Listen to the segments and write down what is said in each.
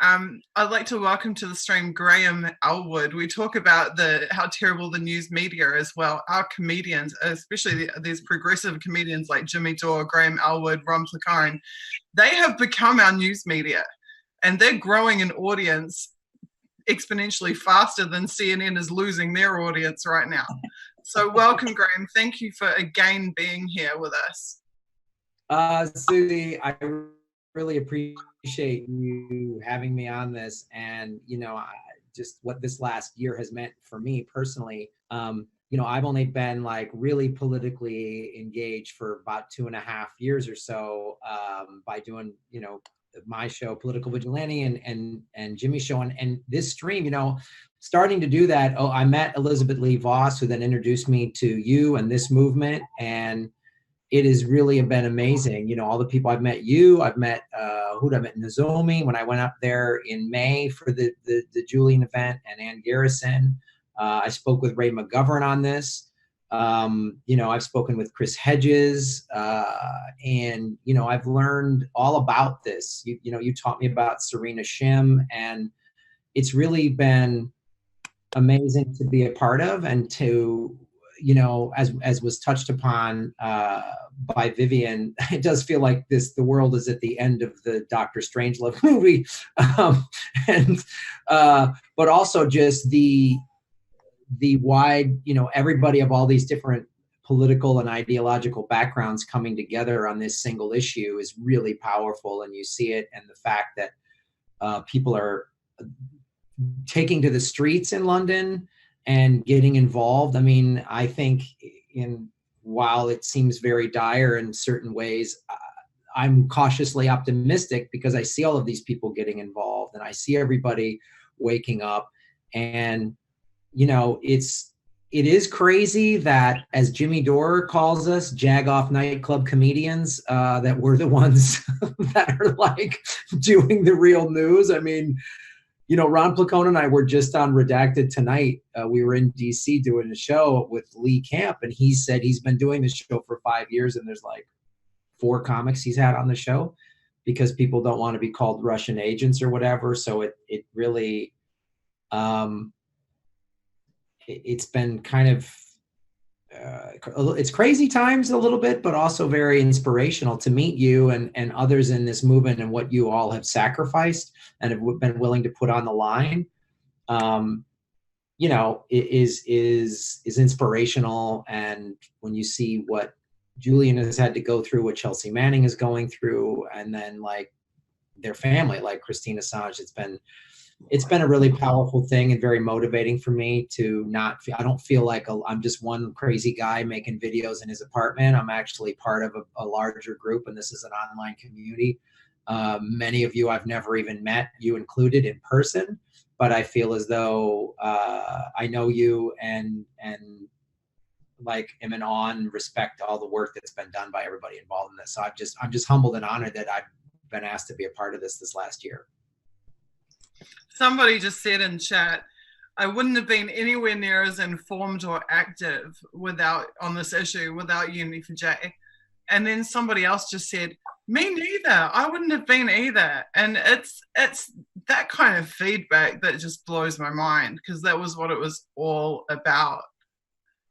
I'd like to welcome to the stream Graham Elwood. We talk about how terrible the news media is. Well, our comedians, especially these progressive comedians like Jimmy Dore, Graham Elwood, Ron Placone, they have become our news media, and they're growing an audience exponentially faster than CNN is losing their audience right now. So welcome, Graham. Thank you for again being here with us. Susie, I really appreciate you having me on this, and just what this last year has meant for me personally. I've only been like really politically engaged for about 2.5 years or so, by doing my show Political Vigilante and Jimmy's show, and this stream, starting to do that. I met Elizabeth Lee Voss, who then introduced me to you and this movement, and it has really been amazing. All the people I've met, I've met who'd I met Nozomi when I went up there in May for the Julian event, and Ann Garrison. I spoke with Ray McGovern on this. I've spoken with Chris Hedges, and I've learned all about this. You taught me about Serena Shim, and it's really been amazing to be a part of, and to as was touched upon by Vivian, it does feel like the world is at the end of the Dr. Strangelove movie, but also just the wide, everybody of all these different political and ideological backgrounds coming together on this single issue is really powerful, and you see it, and the fact that people are taking to the streets in London and getting involved. I mean, I think while it seems very dire in certain ways, I'm cautiously optimistic because I see all of these people getting involved, and I see everybody waking up. And it is crazy that, as Jimmy Dore calls us, jag-off nightclub comedians, that we're the ones that are like doing the real news. I mean, Ron Placone and I were just on Redacted tonight. We were in DC doing a show with Lee Camp, and he said he's been doing this show for 5 years, and there's like 4 comics he's had on the show because people don't want to be called Russian agents or whatever. So it really, it's been kind of, it's crazy times a little bit, but also very inspirational to meet you and others in this movement, and what you all have sacrificed and have been willing to put on the line. Is inspirational. And when you see what Julian has had to go through, what Chelsea Manning is going through, and then like their family, like Christine Assange, it's been a really powerful thing and very motivating for me to I don't feel like I'm just one crazy guy making videos in his apartment. I'm actually part of a larger group, and this is an online community. Many of you I've never even met, you included, in person, but I feel as though I know you and like am in awe and respect all the work that's been done by everybody involved in this. So I'm just humbled and honored that I've been asked to be a part of this last year. Somebody just said in chat, I wouldn't have been anywhere near as informed or active on this issue without Unity4J. And then somebody else just said, me neither. I wouldn't have been either. And it's that kind of feedback that just blows my mind, because that was what it was all about.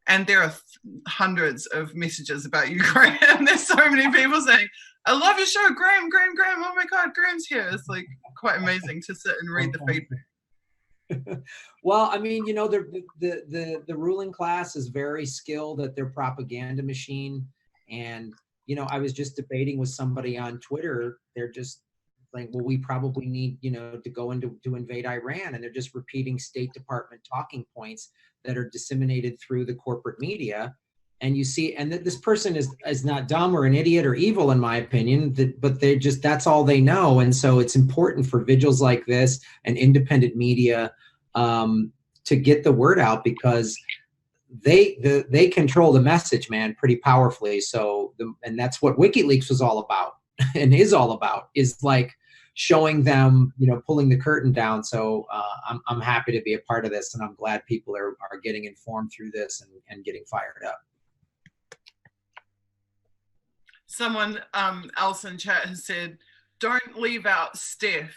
And there are hundreds of messages about you, Graham. There's so many people saying, I love your show, Graham. Oh my God, Graham's here. It's like quite amazing to sit and read the feedback. Well, I mean, the ruling class is very skilled at their propaganda machine. And, I was just debating with somebody on Twitter. They're just like, well, we probably need, to go to invade Iran. And they're just repeating State Department talking points that are disseminated through the corporate media. And you see, and this person is not dumb or an idiot or evil, in my opinion, but that's all they know. And so it's important for vigils like this and independent media to get the word out, because they control the message, man, pretty powerfully. So, and that's what WikiLeaks was all about and is all about, is like showing them, pulling the curtain down. So I'm happy to be a part of this, and I'm glad people are getting informed through this and getting fired up. Someone else in chat has said, don't leave out Steph.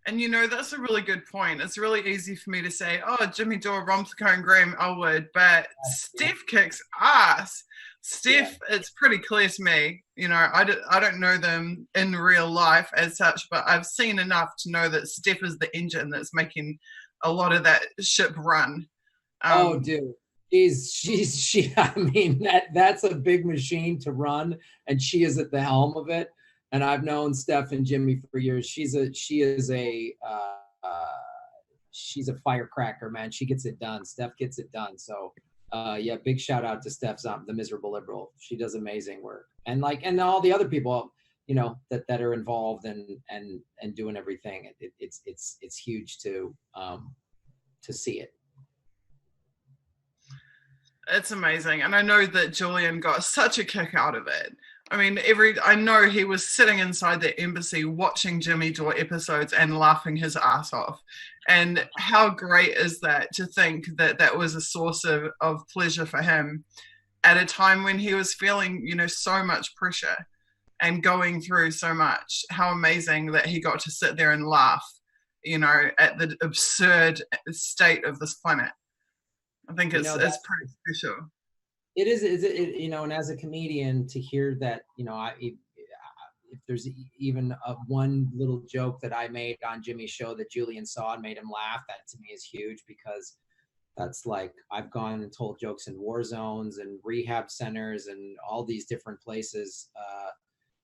And you know, that's a really good point. It's really easy for me to say, oh, Jimmy Dore, Romsicone, and Graham Elwood, but Steph kicks ass. Steph, it's pretty clear to me, you know, I don't know them in real life as such, but I've seen enough to know that Steph is the engine that's making a lot of that ship run. Oh, dude. She I mean, that's a big machine to run, and she is at the helm of it. And I've known Steph and Jimmy for years. She's a firecracker, man. She gets it done. Steph gets it done. So yeah, big shout out to Steph's the miserable liberal. She does amazing work. And all the other people, you know, that are involved and doing everything. It's huge to see it. It's amazing. And I know that Julian got such a kick out of it. I mean, I know he was sitting inside the embassy watching Jimmy Dore episodes and laughing his ass off. And how great is that to think that that was a source of pleasure for him at a time when he was feeling, you know, so much pressure and going through so much. How amazing that he got to sit there and laugh, you know, at the absurd state of this planet. I think it's pretty special. It is, you know, and as a comedian to hear that, you know, if there's even one little joke that I made on Jimmy's show that Julian saw and made him laugh, that to me is huge, because that's like, I've gone and told jokes in war zones and rehab centers and all these different places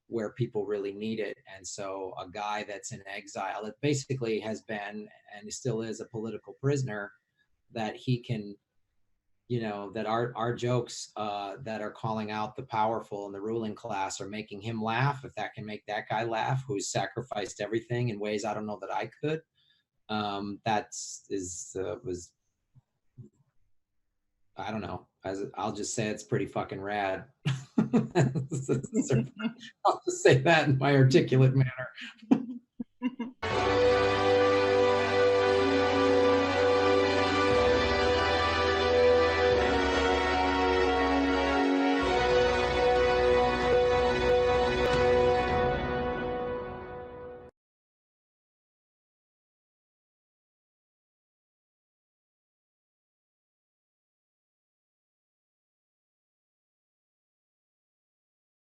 where people really need it. And so a guy that's in exile, that basically has been and still is a political prisoner, that he can, you know, that our jokes that are calling out the powerful and the ruling class are making him laugh. If that can make that guy laugh, who's sacrificed everything in ways I don't know that I could, was, I don't know. I'll just say it's pretty fucking rad. I'll just say that in my articulate manner.